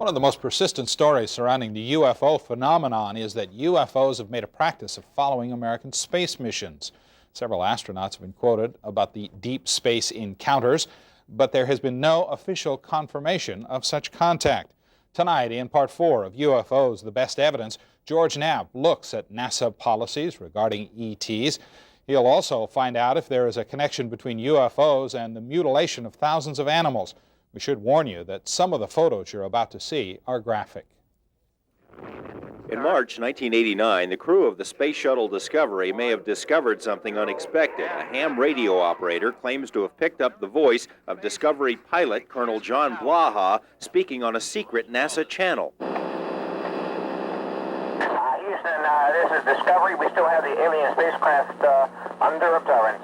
One of the most persistent stories surrounding the UFO phenomenon is that UFOs have made a practice of following American space missions. Several astronauts have been quoted about the deep space encounters, but there has been no official confirmation of such contact. Tonight, in Part 4 of UFOs, The Best Evidence, George Knapp looks at NASA policies regarding ETs. He'll also find out if there is a connection between UFOs and the mutilation of thousands of animals. We should warn you that some of the photos you're about to see are graphic. In March 1989, the crew of the Space Shuttle Discovery may have discovered something unexpected. A ham radio operator claims to have picked up the voice of Discovery pilot Colonel John Blaha speaking on a secret NASA channel. Houston, this is Discovery. We still have the alien spacecraft under observance.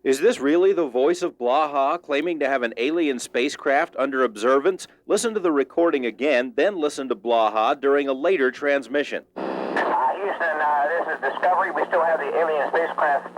Is this really the voice of Blaha claiming to have an alien spacecraft under observance? Listen to the recording again, then listen to Blaha during a later transmission. Houston, this is Discovery. We still have the alien spacecraft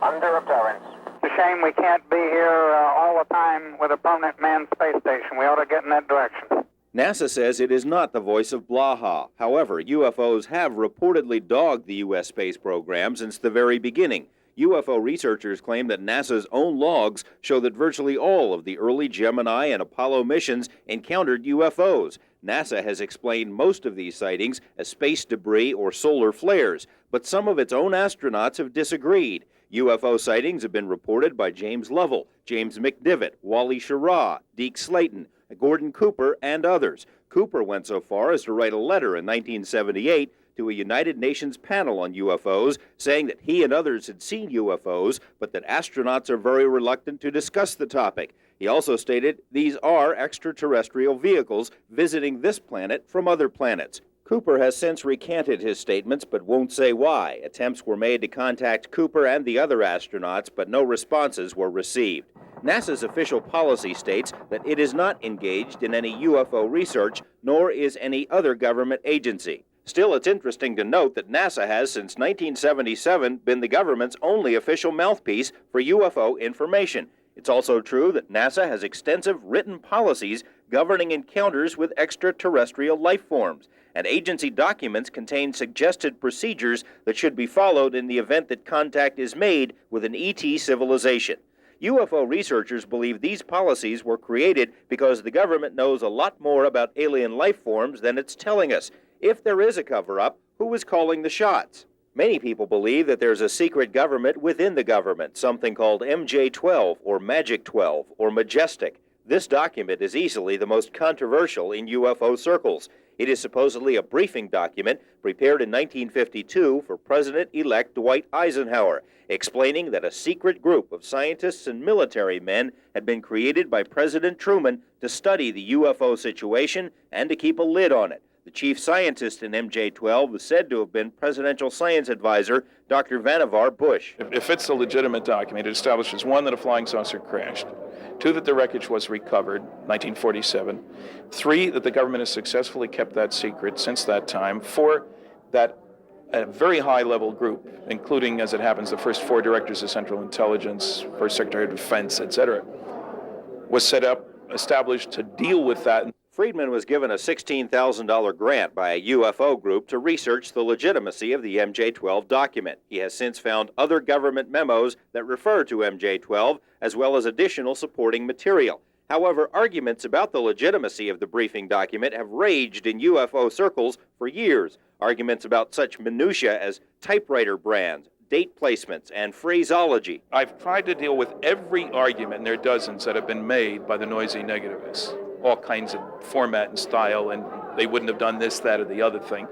under observance. It's a shame we can't be here all the time with a permanent manned space station. We ought to get in that direction. NASA says it is not the voice of Blaha. However, UFOs have reportedly dogged the U.S. space program since the very beginning. UFO researchers claim that NASA's own logs show that virtually all of the early Gemini and Apollo missions encountered UFOs. NASA has explained most of these sightings as space debris or solar flares, but some of its own astronauts have disagreed. UFO sightings have been reported by James Lovell, James McDivitt, Wally Schirra, Deke Slayton, Gordon Cooper, and others. Cooper went so far as to write a letter in 1978 to a United Nations panel on UFOs, saying that he and others had seen UFOs, but that astronauts are very reluctant to discuss the topic. He also stated these are extraterrestrial vehicles visiting this planet from other planets. Cooper has since recanted his statements, but won't say why. Attempts were made to contact Cooper and the other astronauts, but no responses were received. NASA's official policy states that it is not engaged in any UFO research, nor is any other government agency. Still, it's interesting to note that NASA has, since 1977, been the government's only official mouthpiece for UFO information. It's also true that NASA has extensive written policies governing encounters with extraterrestrial life forms, and agency documents contain suggested procedures that should be followed in the event that contact is made with an ET civilization. UFO researchers believe these policies were created because the government knows a lot more about alien life forms than it's telling us. If there is a cover-up, who is calling the shots? Many people believe that there's a secret government within the government, something called MJ-12 or Magic 12 or Majestic. This document is easily the most controversial in UFO circles. It is supposedly a briefing document prepared in 1952 for President-elect Dwight Eisenhower, explaining that a secret group of scientists and military men had been created by President Truman to study the UFO situation and to keep a lid on it. The chief scientist in MJ-12 was said to have been presidential science advisor Dr. Vannevar Bush. If it's a legitimate document, it establishes, one, that a flying saucer crashed, two, that the wreckage was recovered, 1947, three, that the government has successfully kept that secret since that time, four, that a very high-level group, including, as it happens, the first four directors of Central Intelligence, first Secretary of Defense, etc., was set up, established to deal with that. Friedman was given a $16,000 grant by a UFO group to research the legitimacy of the MJ-12 document. He has since found other government memos that refer to MJ-12, as well as additional supporting material. However, arguments about the legitimacy of the briefing document have raged in UFO circles for years. Arguments about such minutiae as typewriter brands, date placements, and phraseology. I've tried to deal with every argument, and there are dozens that have been made by the noisy negativists. All kinds of format and style, and they wouldn't have done this, that, or the other thing.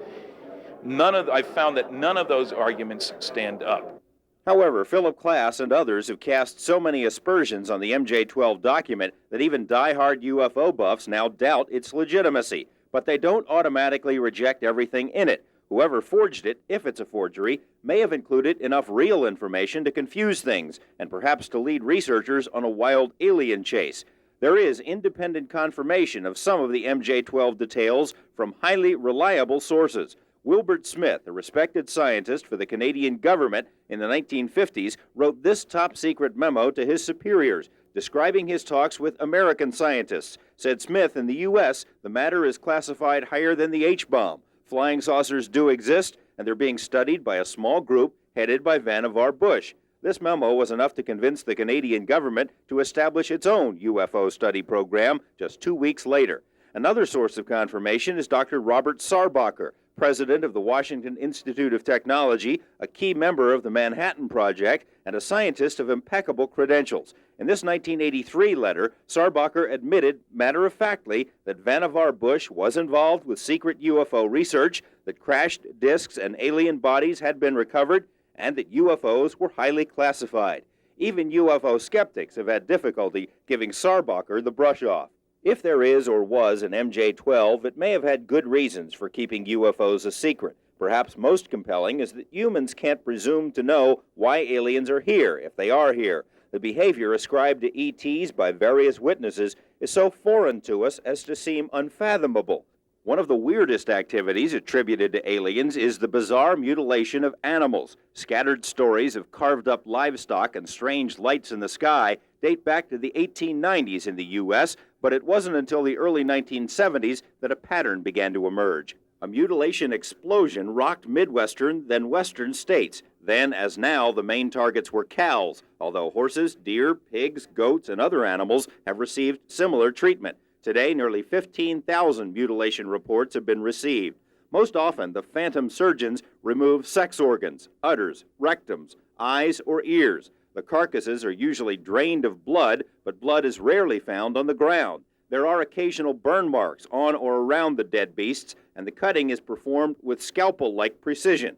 I've found that none of those arguments stand up. However, Philip Klass and others have cast so many aspersions on the MJ-12 document that even die-hard UFO buffs now doubt its legitimacy. But they don't automatically reject everything in it. Whoever forged it, if it's a forgery, may have included enough real information to confuse things, and perhaps to lead researchers on a wild alien chase. There is independent confirmation of some of the MJ-12 details from highly reliable sources. Wilbert Smith, a respected scientist for the Canadian government in the 1950s, wrote this top-secret memo to his superiors, describing his talks with American scientists. Said Smith, in the U.S., the matter is classified higher than the H-bomb. Flying saucers do exist, and they're being studied by a small group headed by Vannevar Bush. This memo was enough to convince the Canadian government to establish its own UFO study program just 2 weeks later. Another source of confirmation is Dr. Robert Sarbacher, president of the Washington Institute of Technology, a key member of the Manhattan Project, and a scientist of impeccable credentials. In this 1983 letter, Sarbacher admitted matter-of-factly that Vannevar Bush was involved with secret UFO research, that crashed disks and alien bodies had been recovered, and that UFOs were highly classified. Even UFO skeptics have had difficulty giving Sarbacher the brush off. If there is or was an MJ-12, it may have had good reasons for keeping UFOs a secret. Perhaps most compelling is that humans can't presume to know why aliens are here, if they are here. The behavior ascribed to ETs by various witnesses is so foreign to us as to seem unfathomable. One of the weirdest activities attributed to aliens is the bizarre mutilation of animals. Scattered stories of carved-up livestock and strange lights in the sky date back to the 1890s in the U.S., but it wasn't until the early 1970s that a pattern began to emerge. A mutilation explosion rocked Midwestern, then Western states. Then, as now, the main targets were cows, although horses, deer, pigs, goats, and other animals have received similar treatment. Today, nearly 15,000 mutilation reports have been received. Most often, the phantom surgeons remove sex organs, udders, rectums, eyes, or ears. The carcasses are usually drained of blood, but blood is rarely found on the ground. There are occasional burn marks on or around the dead beasts, and the cutting is performed with scalpel-like precision.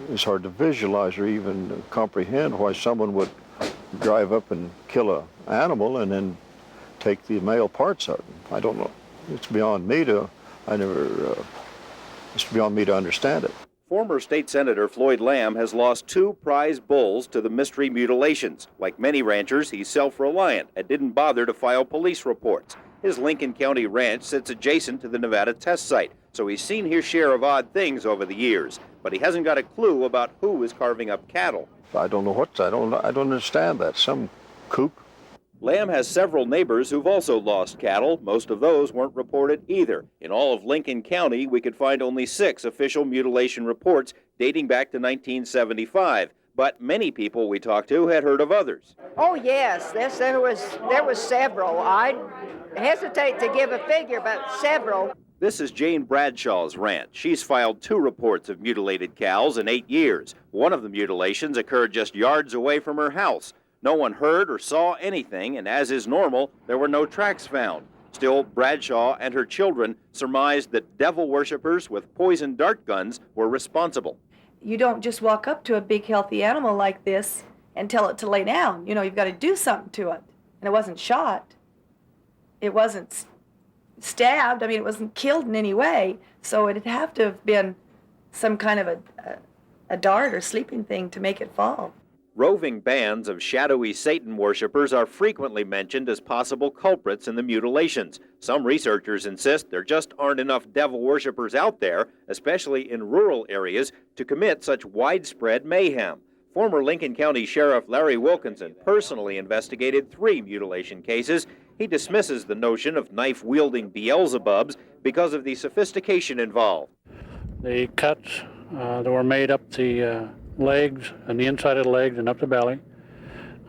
It's hard to visualize or even comprehend why someone would drive up and kill an animal and then take the male parts of them. I don't know. It's beyond me to understand it. Former State Senator Floyd Lamb has lost 2 prize bulls to the mystery mutilations. Like many ranchers, he's self-reliant and didn't bother to file police reports. His Lincoln County ranch sits adjacent to the Nevada test site, so he's seen his share of odd things over the years, but he hasn't got a clue about who is carving up cattle. I don't know I don't understand that. Some kook. Lamb has several neighbors who've also lost cattle. Most of those weren't reported either. In all of Lincoln County, we could find only 6 official mutilation reports dating back to 1975. But many people we talked to had heard of others. Oh yes, there was several. I'd hesitate to give a figure, but several. This is Jane Bradshaw's ranch. She's filed 2 reports of mutilated cows in 8 years. One of the mutilations occurred just yards away from her house. No one heard or saw anything, and as is normal, there were no tracks found. Still, Bradshaw and her children surmised that devil worshippers with poison dart guns were responsible. You don't just walk up to a big healthy animal like this and tell it to lay down. You know, you've got to do something to it. And it wasn't shot. It wasn't stabbed. I mean, it wasn't killed in any way. So it'd have to have been some kind of a dart or sleeping thing to make it fall. Roving bands of shadowy Satan worshippers are frequently mentioned as possible culprits in the mutilations. Some researchers insist there just aren't enough devil worshippers out there, especially in rural areas, to commit such widespread mayhem. Former Lincoln County Sheriff Larry Wilkinson personally investigated 3 mutilation cases. He dismisses the notion of knife-wielding Beelzebubs because of the sophistication involved. The cuts that were made up the legs and the inside of the legs and up the belly.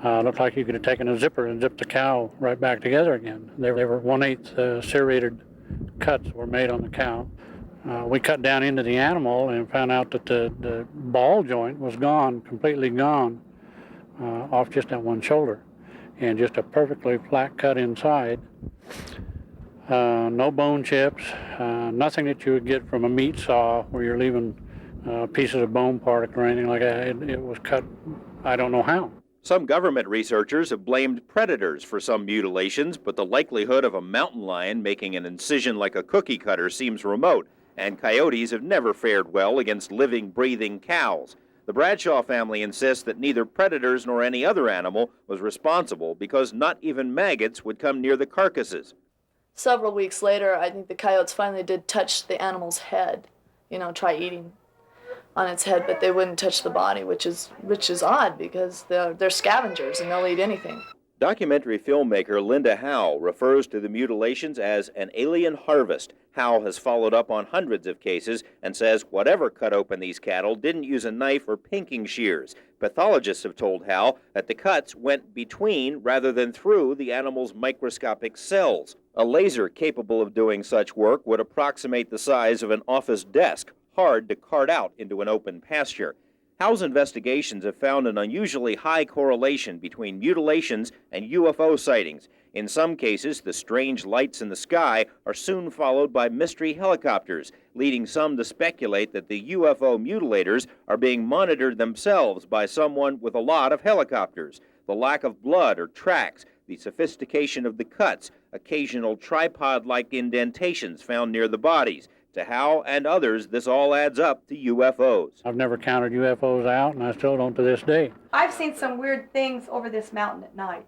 Looked like you could have taken a zipper and zipped the cow right back together again. They were 1/8 serrated cuts were made on the cow. We cut down into the animal and found out that the ball joint was gone, completely gone, off just that one shoulder, and just a perfectly flat cut inside. No bone chips, nothing that you would get from a meat saw where you're leaving pieces of bone particle or anything like that. It was cut, I don't know how. Some government researchers have blamed predators for some mutilations, but the likelihood of a mountain lion making an incision like a cookie cutter seems remote, and coyotes have never fared well against living, breathing cows. The Bradshaw family insists that neither predators nor any other animal was responsible because not even maggots would come near the carcasses. Several weeks later, I think the coyotes finally did touch the animal's head, try eating on its head, but they wouldn't touch the body, which is odd because they're scavengers and they'll eat anything. Documentary filmmaker Linda Howe refers to the mutilations as an alien harvest. Howe has followed up on hundreds of cases and says whatever cut open these cattle didn't use a knife or pinking shears. Pathologists have told Howe that the cuts went between rather than through the animal's microscopic cells. A laser capable of doing such work would approximate the size of an office desk, hard to cart out into an open pasture. Howe's investigations have found an unusually high correlation between mutilations and UFO sightings. In some cases, the strange lights in the sky are soon followed by mystery helicopters, leading some to speculate that the UFO mutilators are being monitored themselves by someone with a lot of helicopters. The lack of blood or tracks, the sophistication of the cuts, occasional tripod-like indentations found near the bodies. To Howe and others, this all adds up to UFOs. I've never counted UFOs out, and I still don't to this day. I've seen some weird things over this mountain at night.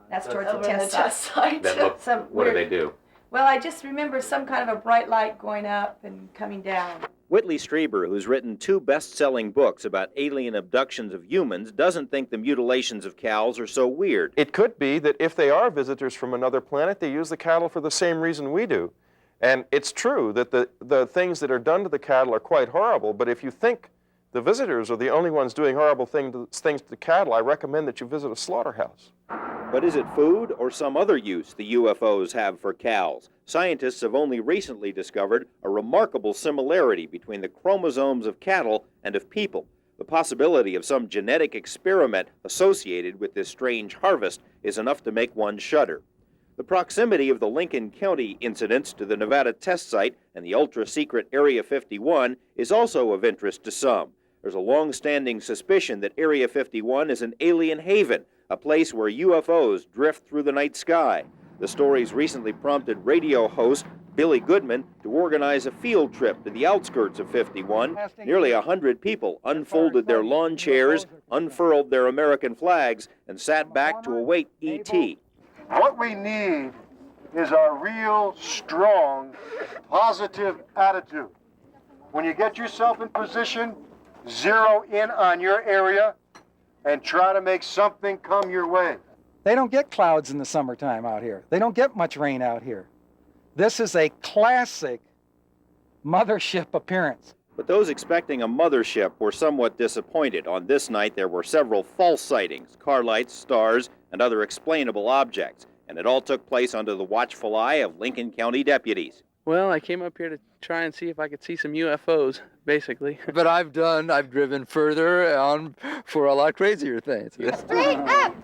That's towards the test site. That look, what do they do? Well, I just remember some kind of a bright light going up and coming down. Whitley Strieber, who's written 2 best-selling books about alien abductions of humans, doesn't think the mutilations of cows are so weird. It could be that if they are visitors from another planet, they use the cattle for the same reason we do. And it's true that the things that are done to the cattle are quite horrible, but if you think the visitors are the only ones doing horrible things to the cattle, I recommend that you visit a slaughterhouse. But is it food or some other use the UFOs have for cows? Scientists have only recently discovered a remarkable similarity between the chromosomes of cattle and of people. The possibility of some genetic experiment associated with this strange harvest is enough to make one shudder. The proximity of the Lincoln County incidents to the Nevada test site and the ultra-secret Area 51 is also of interest to some. There's a long-standing suspicion that Area 51 is an alien haven, a place where UFOs drift through the night sky. The stories recently prompted radio host Billy Goodman to organize a field trip to the outskirts of 51. Nearly 100 people unfolded their lawn chairs, unfurled their American flags, and sat back to await ET. What we need is a real strong, positive attitude. When you get yourself in position, zero in on your area and try to make something come your way. They don't get clouds in the summertime out here. They don't get much rain out here. This is a classic mothership appearance. But those expecting a mothership were somewhat disappointed. On this night, there were several false sightings, car lights, stars, and other explainable objects. And it all took place under the watchful eye of Lincoln County deputies. Well, I came up here to try and see if I could see some UFOs, basically. But I've driven further on for a lot crazier things. Straight up!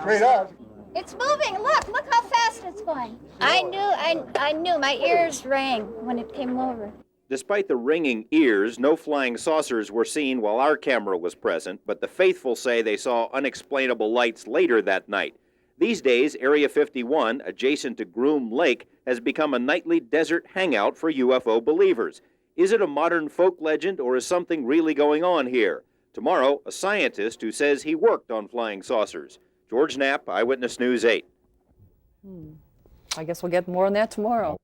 Straight up! It's moving. Look how fast it's going. I knew. My ears rang when it came over. Despite the ringing ears, no flying saucers were seen while our camera was present, but the faithful say they saw unexplainable lights later that night. These days, Area 51, adjacent to Groom Lake, has become a nightly desert hangout for UFO believers. Is it a modern folk legend, or is something really going on here? Tomorrow, a scientist who says he worked on flying saucers. George Knapp, Eyewitness News 8. I guess we'll get more on that tomorrow.